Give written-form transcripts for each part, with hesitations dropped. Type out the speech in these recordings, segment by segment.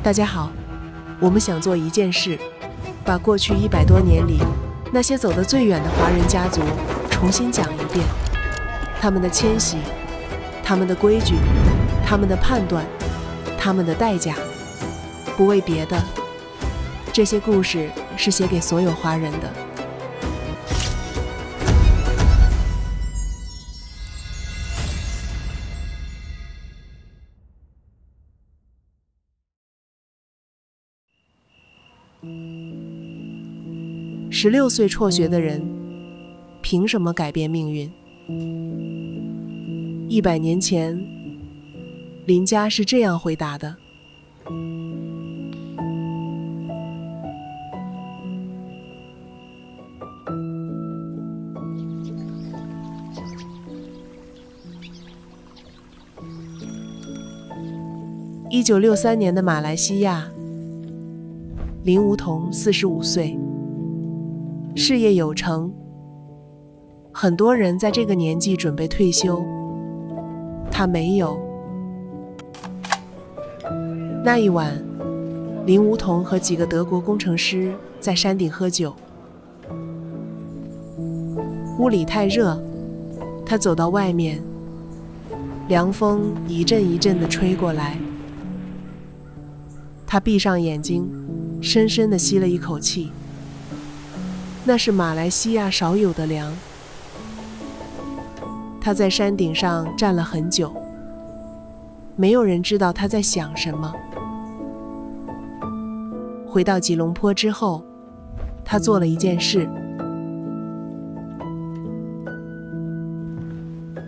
大家好，我們想做一件事，把過去100多年裡那些走得最遠的華人家族重新講一遍，他們的遷徙，他們的規矩，他們的判斷，他們的代價。不為別的，這些故事是寫給所有華人的。16歲輟學的人，憑什麼改變命運？100年前，林家是這樣回答的。1963年的馬來西亞，林梧桐45歲，事業有成。很多人在這個年紀準備退休，他沒有。那一晚，林梧桐和幾個德國工程師在山頂喝酒，屋裡太熱，他走到外面，涼風一陣一陣地吹過來。他閉上眼睛，深深地吸了一口氣，那是馬來西亞少有的涼。他在山頂上站了很久，沒有人知道他在想什麼。回到吉隆坡之後，他做了一件事，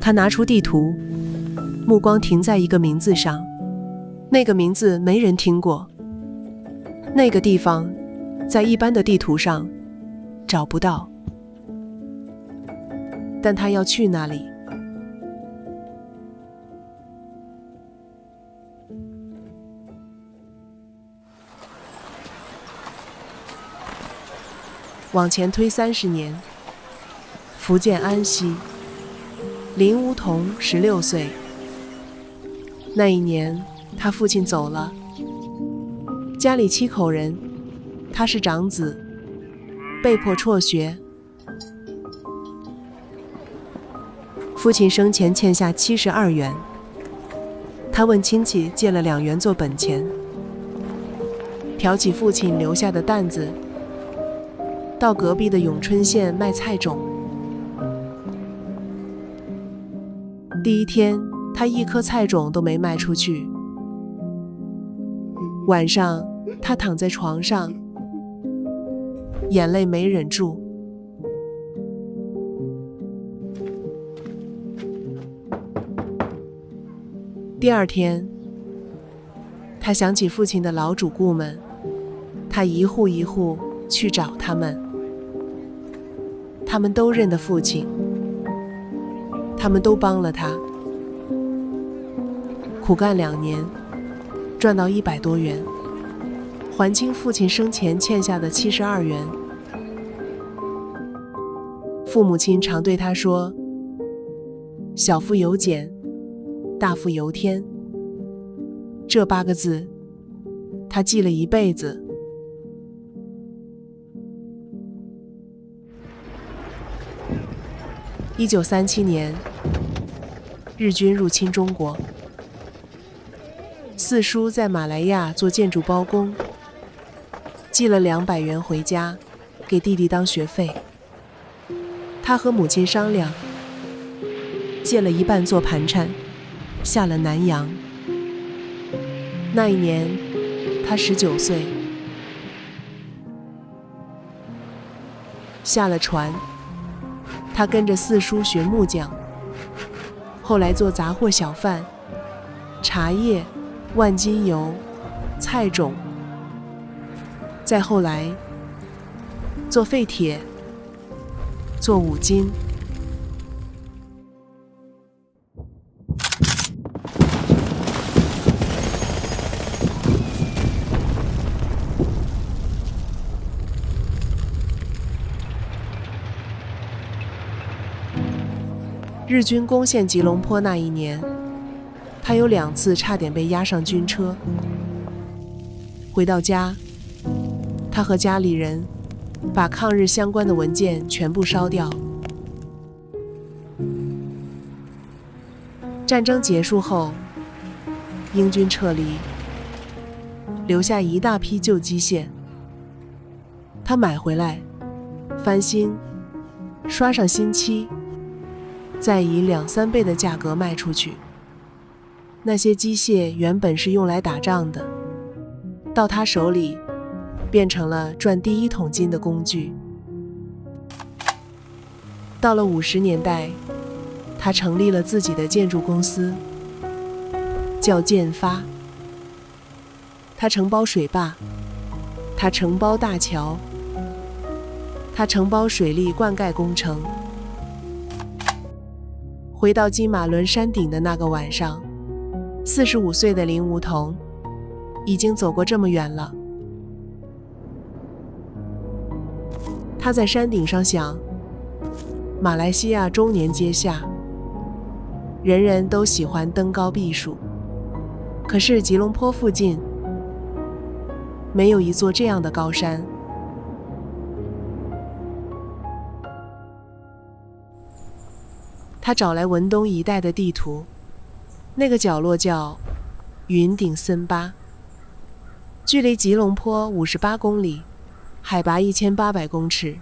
他拿出地圖，目光停在一個名字上，那個名字沒人聽過。那個地方在一般的地圖上找不到，但他要去那裡。往前推30年，福建安溪，林梧桐16歲。那一年，他父親走了。家裡7口人，他是長子，被迫輟學。父親生前欠下72元，他問親戚借了2元做本錢，挑起父親留下的擔子，到隔壁的永春縣賣菜種。第一天，他1顆菜種都沒賣出去。晚上，他躺在床上，眼淚沒忍住。第二天，他想起父親的老主顧們，他一戶一戶去找他們，他們都認得父親，他們都幫了他。苦幹2年，賺到100多元，還清父親生前欠下的72元。父母親常對他說：“小富由儉，大富由天。”這8個字，他記了一輩子。1937年，日軍入侵中國。四叔在馬來亞做建築包工，寄了200元回家，給弟弟當學費。他和母親商量，借了一半做盤纏，下了南洋。那一年，他19歲。下了船，他跟着四叔學木匠，後來做雜貨小販，茶葉、萬金油、菜種，再後來做廢鐵，做五金。日軍攻陷吉隆坡那一年，他有2次差點被押上軍車。回到家，他和家裡人把抗日相關的文件全部燒掉。戰爭結束後，英軍撤離，留下一大批舊機械。他買回來，翻新，刷上新漆，再以2-3倍的價格賣出去。那些機械原本是用來打仗的，到他手裡變成了賺第一桶金的工具。到了50年代，他成立了自己的建築公司，叫建發。他承包水壩，他承包大橋，他承包水利灌溉工程。回到金馬崙山頂的那個晚上，45歲的林梧桐已經走過這麼遠了。他在山頂上想，馬來西亞終年街下，人人都喜歡登高避暑，可是吉隆坡附近沒有一座這樣的高山。他找來文東一帶的地圖，那個角落叫雲頂森巴，距離吉隆坡58公里，海拔1800公尺，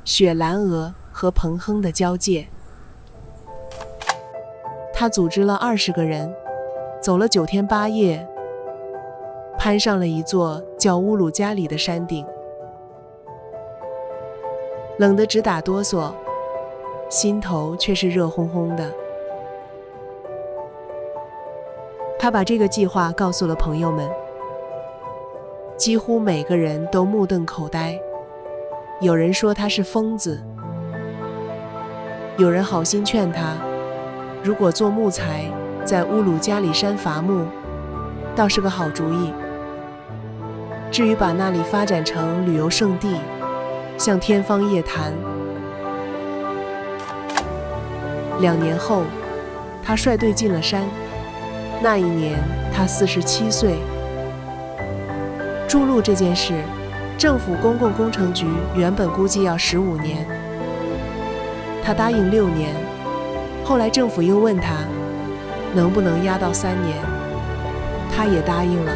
雪蘭莪和彭亨的交界。他組織了20個人，走了9天8夜，攀上了一座叫烏魯加里的山頂。冷得直打哆嗦，心頭卻是熱烘烘的。他把這個計劃告訴了朋友們，幾乎每個人都目瞪口呆。有人說他是瘋子，有人好心勸他，如果做木材在烏魯加里山伐木，倒是個好主意。至於把那裡發展成旅遊勝地，像天方夜譚。2年後，他率隊進了山。那一年他47歲。築路這件事，政府公共工程局原本估計要15年，他答應6年。後來政府又問他能不能壓到3年，他也答應了。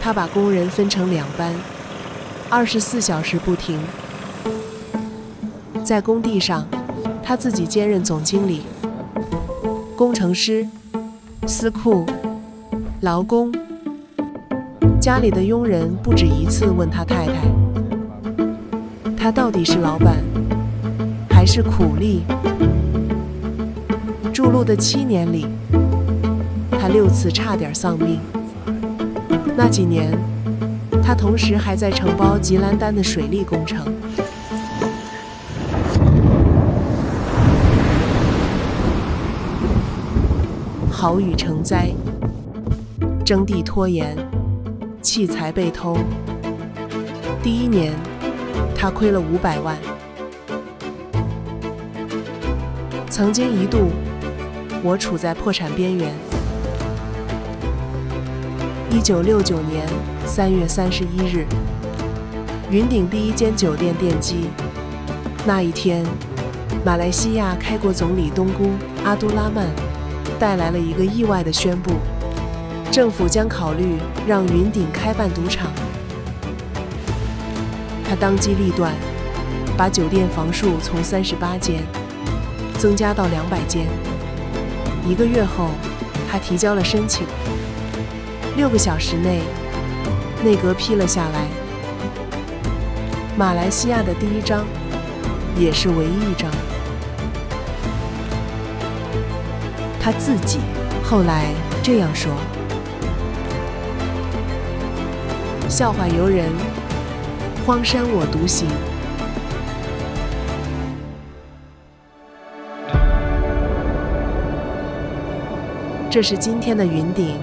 他把工人分成2班，24小時不停。在工地上，他自己兼任总经理、工程師、司庫、勞工。家裡的傭人不止一次問他太太，他到底是老闆還是苦力？築路的7年裡，他6次差點喪命。那幾年，他同時還在承包吉蘭丹的水利工程。豪雨成災，征地拖延，器材被偷。第1年，他虧了500萬。曾經一度，我處在破產邊緣。1969年3月31日，雲頂第一間酒店奠基。那一天，馬來西亞開國總理東姑阿都拉曼帶來了一個意外的宣布，政府將考慮讓雲頂開辦賭場。他當機立斷，把酒店房數從38間增加到200間。1個月後，他提交了申請。6個小時內，內閣批了下來。馬來西亞的第1張，也是唯一1張。他自己後來這樣說：笑話由人，荒山我獨行。這是今天的雲頂，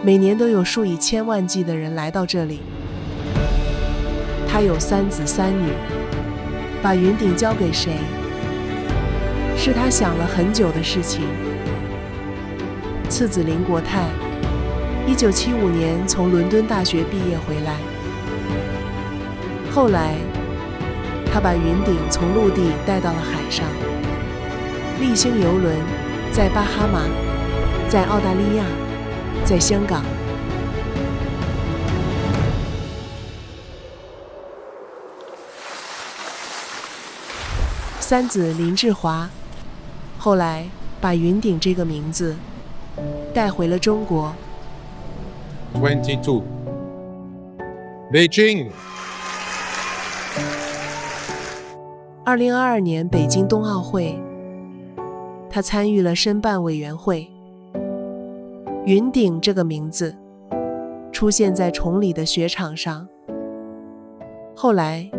每年都有數以千萬計的人來到這裡。他有3子3女，把雲頂交給誰，是他想了很久的事情。次子林國泰1975年從倫敦大學畢業回來，後來他把雲頂從陸地帶到了海上，麗星郵輪在巴哈馬，在澳大利亞，在香港。三子林志華後來把雲頂這個名字帶回了中國。22 Beijing 2022年北京冬奧會，他參與了申辦委員會。雲頂這個名字出現在崇禮的雪場上。後來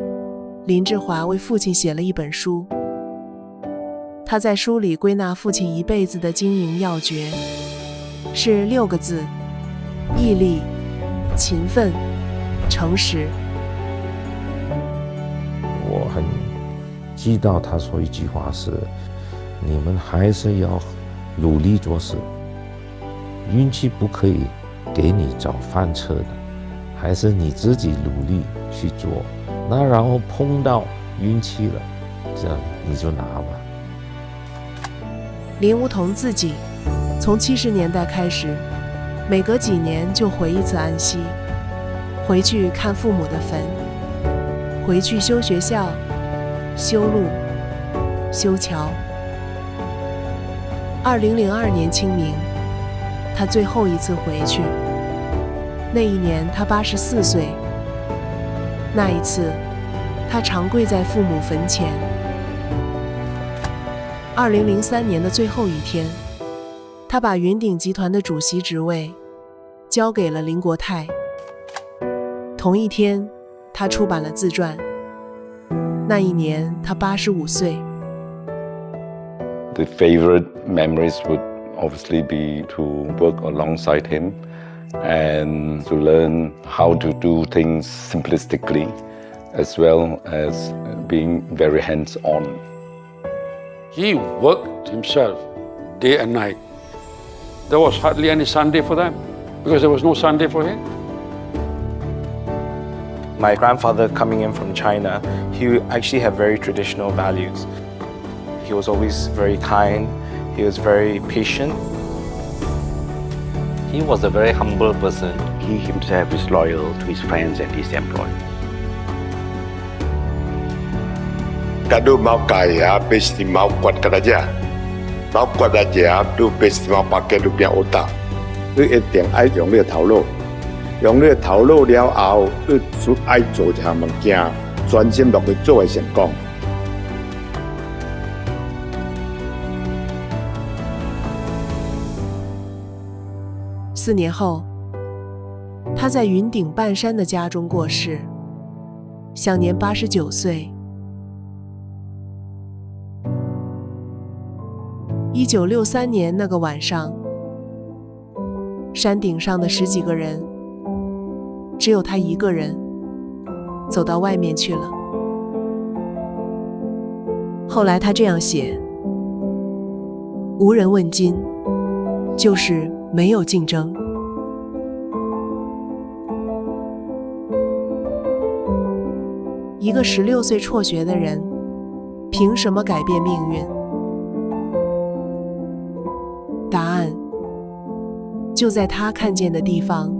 林志華為父親寫了一本書，他在書裡歸納父親一輩子的經營要訣，是6個字：毅力、勤奮、誠實。我很知道他說一句話是：你們還是要努力做事，運氣不可以給你找翻車的，還是你自己努力去做。那然後碰到運氣了，這樣你就拿吧。林梧桐自己從70年代開始，每隔幾年就回一次安溪，回去看父母的墳，回去修學校、修路、修橋。2002年清明，他最後一次回去，那一年他84岁。那一次，他常跪在父母墳前。2003年的最後一天，他把雲頂集團的主席職位交給了林國泰。同一天，他出版了自傳。那一年，他85歲。The favorite memories would obviously be to work alongside him and to learn how to do things simplistically, as well as being very hands-on. He worked himself day and night. There was hardly any Sunday for them because there was no Sunday for him. My grandfather coming in from China, he actually had very traditional values. He was always very kind, he was very patient. He was a very humble person. He himself is loyal to his friends and his employees. Kado mau kaya pasti mau kuat kerja, mau kuat kerja tu pasti mau pakai tu punya otak. 你一定愛用你的頭腦，用你的頭腦了後，你就愛做一項物件，專心落去做會成功。4年後，他在雲頂半山的家中過世，享年89歲。1963年那個晚上，山頂上的10幾個人，只有他一個人走到外面去了。後來他這樣寫：無人問津，就是沒有競爭。一個16歲輟學的人，憑什麼改變命運？答案就在他看見的地方。